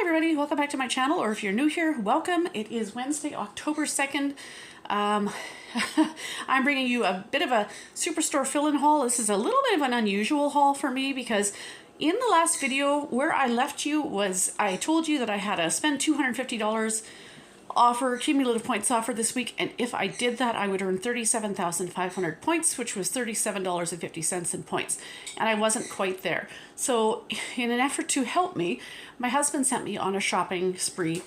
everybody, welcome back to my channel, or if you're new here, welcome. It is Wednesday, October 2nd. I'm bringing you a bit of a Superstore fill-in haul. This is a little bit of an unusual haul for me because in the last video where I left you was I told you that I had a spend $250 offer, cumulative points offer this week, and if I did that I would earn 37,500 points, which was $37.50 in points, and I wasn't quite there. So in an effort to help me, my husband sent me on a shopping spree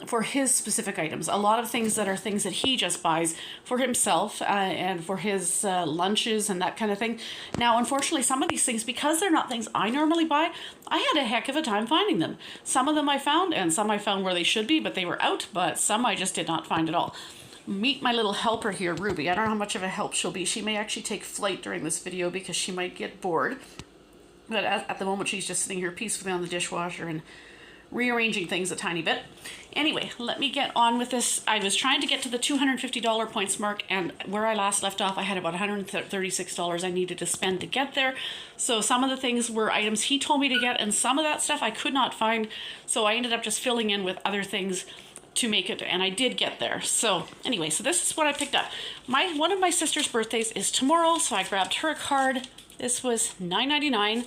for his specific items. A lot of things that are things that he just buys for himself and for his lunches and that kind of thing. Now, unfortunately, some of these things, because they're not things I normally buy, I had a heck of a time finding them. Some of them I found, and some I found where they should be, but they were out, but some I just did not find at all. Meet my little helper here, Ruby. I don't know how much of a help she'll be. She may actually take flight during this video because she might get bored. But at the moment, she's just sitting here peacefully on the dishwasher and rearranging things a tiny bit. Anyway, let me get on with this. I was trying to get to the $250 points mark, and where I last left off, I had about $136 I needed to spend to get there. So some of the things were items he told me to get, and some of that stuff I could not find. So I ended up just filling in with other things to make it, and I did get there. So anyway, so this is what I picked up. One of my sister's birthdays is tomorrow, so I grabbed her a card. This was $9.99.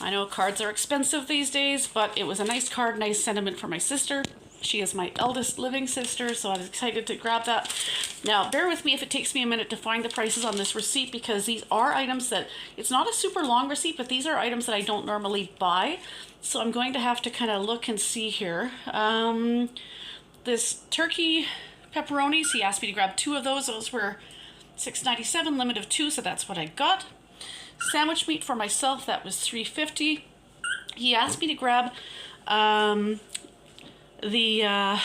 I know cards are expensive these days, but it was a nice card, nice sentiment for my sister. She is my eldest living sister, so I was excited to grab that. Now, bear with me if it takes me a minute to find the prices on this receipt, because these are items that, it's not a super long receipt, but these are items that I don't normally buy. So I'm going to have to kind of look and see here. This turkey pepperonis, he asked me to grab 2 of those. Those were $6.97, limit of 2, so that's what I got. Sandwich meat for myself, that was $3.50. He asked me to grab the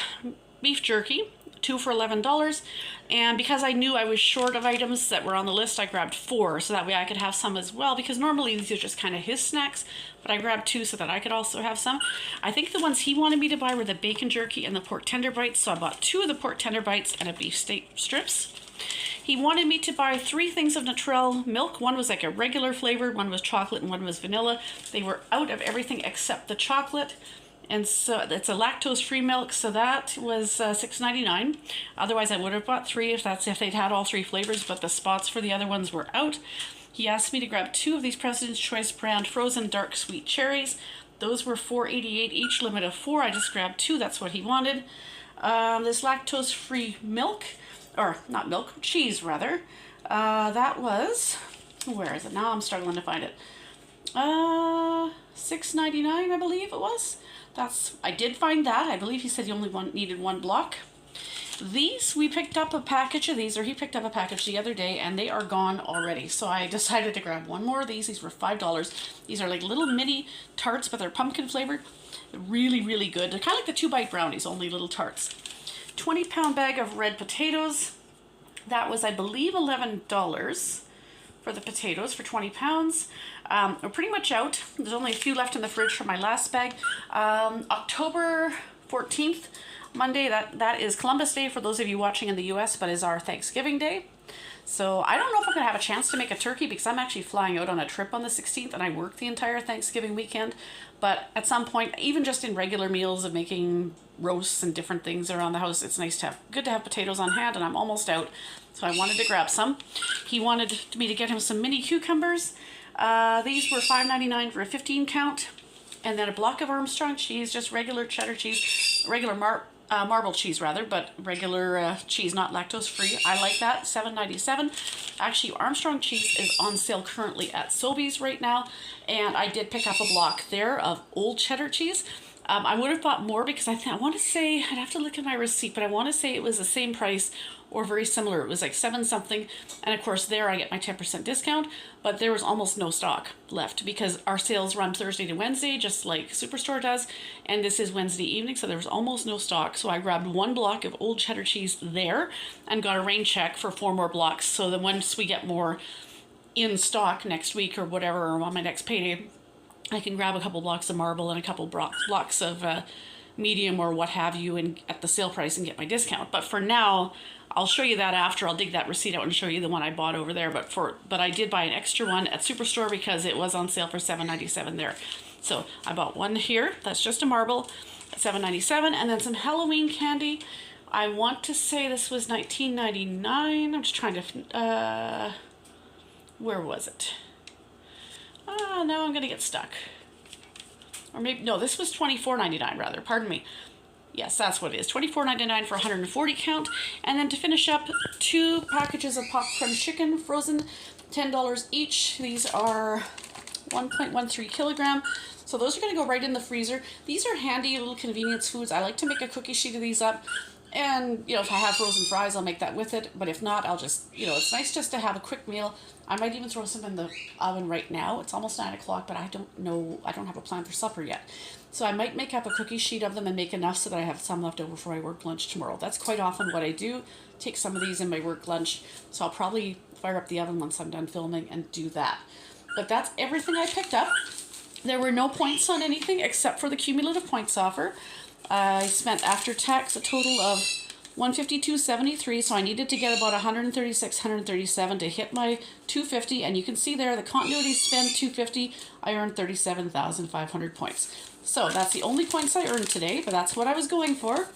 beef jerky, 2 for $11, and because I knew I was short of items that were on the list, I grabbed 4, so that way I could have some as well, because normally these are just kind of his snacks, but I grabbed 2 so that I could also have some. I think the ones he wanted me to buy were the bacon jerky and the pork tender bites, so I bought 2 of the pork tender bites and a beef steak strips. He wanted me to buy 3 things of Naturel milk. One was like a regular flavored, one was chocolate, and one was vanilla. They were out of everything except the chocolate. And so it's a lactose-free milk, so that was $6.99. Otherwise, I would have bought 3 if they'd had all 3 flavors, but the spots for the other ones were out. He asked me to grab 2 of these President's Choice brand frozen dark sweet cherries. Those were $4.88 each, limit of 4. I just grabbed 2. That's what he wanted. This lactose-free milk, or not milk, cheese rather. That was, where is it now? I'm struggling to find it. $6.99, I believe it was. I did find that. I believe he said he only needed 1 block. These, we picked up a package of these, or he picked up a package the other day, and they are gone already. So I decided to grab 1 more of these. These were $5. These are like little mini tarts, but they're pumpkin flavored. Really, really good. They're kind of like the 2-bite brownies, only little tarts. 20-pound bag of red potatoes. That was, I believe, $11 for the potatoes for 20 pounds. We're pretty much out. There's only a few left in the fridge from my last bag. October 14th, Monday, that is Columbus Day for those of you watching in the US, but is our Thanksgiving Day. So I don't know if I'm gonna have a chance to make a turkey because I'm actually flying out on a trip on the 16th and I work the entire Thanksgiving weekend. But at some point, even just in regular meals of making roasts and different things around the house, it's good to have potatoes on hand, and I'm almost out. So I wanted to grab some. He wanted me to get him some mini cucumbers. These were $5.99 for a 15 count. And then a block of Armstrong cheese, just regular cheddar cheese, regular marble cheese rather, but regular cheese, not lactose free. I like that, $7.97. Actually, Armstrong cheese is on sale currently at Sobeys right now, and I did pick up a block there of old cheddar cheese. I would have bought more because I want to say, I'd have to look at my receipt, but I want to say it was the same price or very similar. It was like 7 something, and of course there I get my 10% discount, but there was almost no stock left because our sales run Thursday to Wednesday, just like Superstore does, and this is Wednesday evening, so there was almost no stock. So I grabbed 1 block of old cheddar cheese there and got a rain check for 4 more blocks, so that once we get more in stock next week or whatever, or on my next payday, I can grab a couple blocks of marble and a couple blocks of medium or what have you, and at the sale price and get my discount. But for now, I'll show you that after. I'll dig that receipt out and show you the one I bought over there. But I did buy an extra one at Superstore because it was on sale for $7.97 there. So I bought one here, that's just a marble, at $7.97, and then some Halloween candy. I want to say this was $19.99. I'm just trying to, where was it? Now I'm gonna get stuck. Or maybe, no, this was $24.99 rather, pardon me. Yes, that's what it is, $24.99 for 140 count. And then to finish up, 2 packages of popcorn chicken, frozen, $10 each. These are 1.13 kilogram. So those are gonna go right in the freezer. These are handy little convenience foods. I like to make a cookie sheet of these up. And, you know, if I have frozen fries, I'll make that with it. But if not, I'll just, you know, it's nice just to have a quick meal. I might even throw some in the oven right now. It's almost 9 o'clock, but I don't know, I don't have a plan for supper yet. So I might make up a cookie sheet of them and make enough so that I have some left over for my work lunch tomorrow. That's quite often what I do. Take some of these in my work lunch. So I'll probably fire up the oven once I'm done filming and do that. But that's everything I picked up. There were no points on anything except for the cumulative points offer. I spent after tax a total of $152.73, so I needed to get about $136, $137 to hit my $250, and you can see there the continuity spend $250. I earned 37,500 points. So that's the only points I earned today, but that's what I was going for.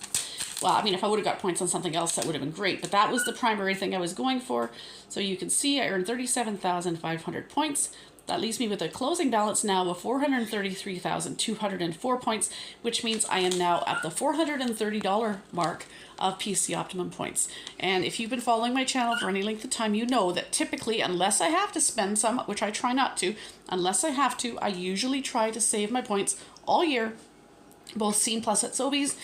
Well, I mean, if I would have got points on something else, that would have been great, but that was the primary thing I was going for. So you can see I earned 37,500 points. That leaves me with a closing balance now of 433,204 points, which means I am now at the $430 mark of PC Optimum points. And if you've been following my channel for any length of time, you know that typically, unless I have to spend some, which I try not to, unless I have to, I usually try to save my points all year, both Scene Plus at Sobeys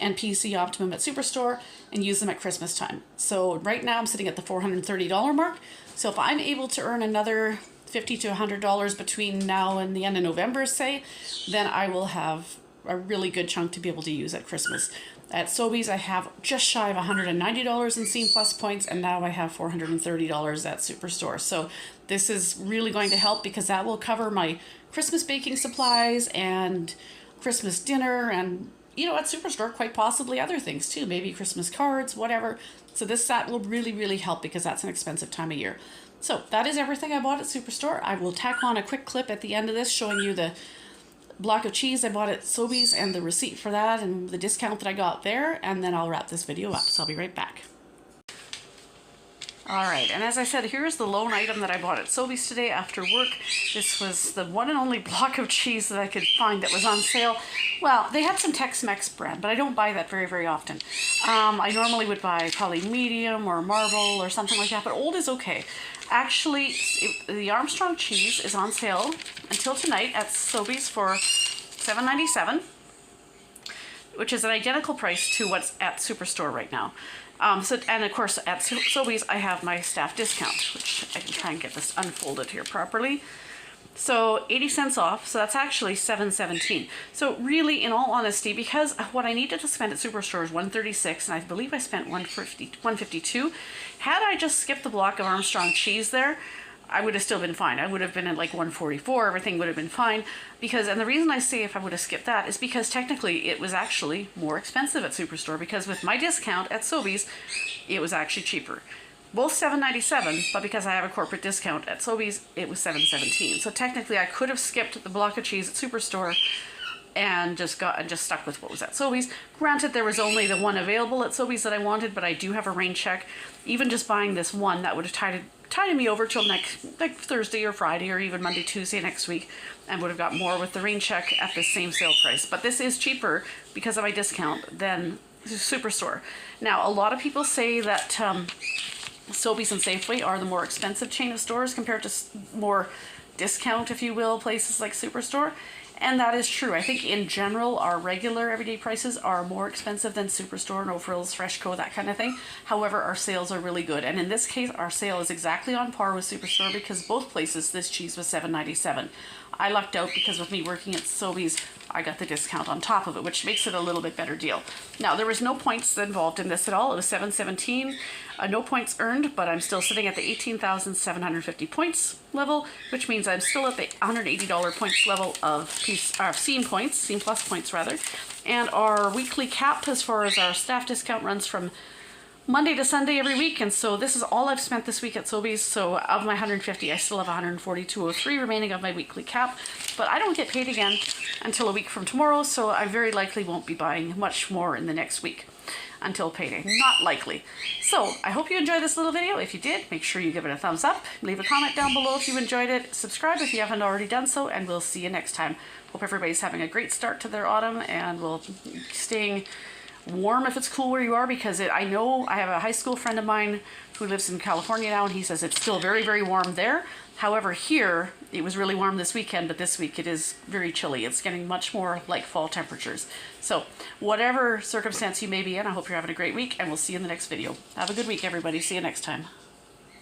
and PC Optimum at Superstore, and use them at Christmas time. So right now I'm sitting at the $430 mark. So if I'm able to earn another $50 to $100 between now and the end of November, say, then I will have a really good chunk to be able to use at Christmas. At Sobeys, I have just shy of $190 in Scene Plus points, and now I have $430 at Superstore. So this is really going to help because that will cover my Christmas baking supplies and Christmas dinner and, you know, at Superstore, quite possibly other things too, maybe Christmas cards, whatever. So that will really, really help because that's an expensive time of year. So that is everything I bought at Superstore. I will tack on a quick clip at the end of this showing you the block of cheese I bought at Sobeys and the receipt for that and the discount that I got there, and then I'll wrap this video up. So I'll be right back. Alright, and as I said, here's the lone item that I bought at Sobeys today after work. This was the one and only block of cheese that I could find that was on sale. Well, they had some Tex-Mex brand, but I don't buy that very, very often. I normally would buy probably medium or marble or something like that, but old is okay. Actually, the Armstrong cheese is on sale until tonight at Sobeys for $7.97, which is an identical price to what's at Superstore right now. And of course at Sobeys I have my staff discount, which I can try and get this unfolded here properly. So 80 cents off, so that's actually $7.17. So really, in all honesty, because what I needed to spend at Superstore is $136, and I believe I spent $152. Had I just skipped the block of Armstrong cheese there, I would have still been fine. I would have been at like $144, everything would have been fine. And the reason I say if I would have skipped that is because technically it was actually more expensive at Superstore, because with my discount at Sobeys, it was actually cheaper. Both $7.97, but because I have a corporate discount at Sobeys, it was $7.17. So technically I could have skipped the block of cheese at Superstore and just stuck with what was at Sobeys. Granted, there was only the one available at Sobeys that I wanted, but I do have a rain check. Even just buying this one, that would have tided me over till like Thursday or Friday or even Monday, Tuesday next week, and would have got more with the rain check at the same sale price. But this is cheaper because of my discount than Superstore. Now, a lot of people say that Sobeys and Safeway are the more expensive chain of stores compared to more discount, if you will, places like Superstore. And that is true. I think in general, our regular everyday prices are more expensive than Superstore, No Frills, Freshco, that kind of thing. However, our sales are really good. And in this case, our sale is exactly on par with Superstore because both places, this cheese was $7.97. I lucked out because with me working at Sobeys, I got the discount on top of it, which makes it a little bit better deal. Now, there was no points involved in this at all. It was $7.17. No points earned, but I'm still sitting at the 18,750 points level, which means I'm still at the $180 points level of Scene points, Scene Plus points rather. And our weekly cap as far as our staff discount runs from Monday to Sunday every week, and so this is all I've spent this week at Sobeys. So of my 150, I still have 142.03 remaining of my weekly cap, but I don't get paid again until a week from tomorrow, so I very likely won't be buying much more in the next week until payday. Not likely. So I hope you enjoyed this little video. If you did, make sure you give it a thumbs up, leave a comment down below if you enjoyed it, subscribe if you haven't already done so, and we'll see you next time. Hope everybody's having a great start to their autumn, and we'll staying warm if it's cool where you are, because I know I have a high school friend of mine who lives in California now, and he says it's still very, very warm there. However, here it was really warm this weekend, but this week it is very chilly. It's getting much more like fall temperatures. So whatever circumstance you may be in, I hope you're having a great week, and we'll see you in the next video. Have a good week, everybody. See you next time.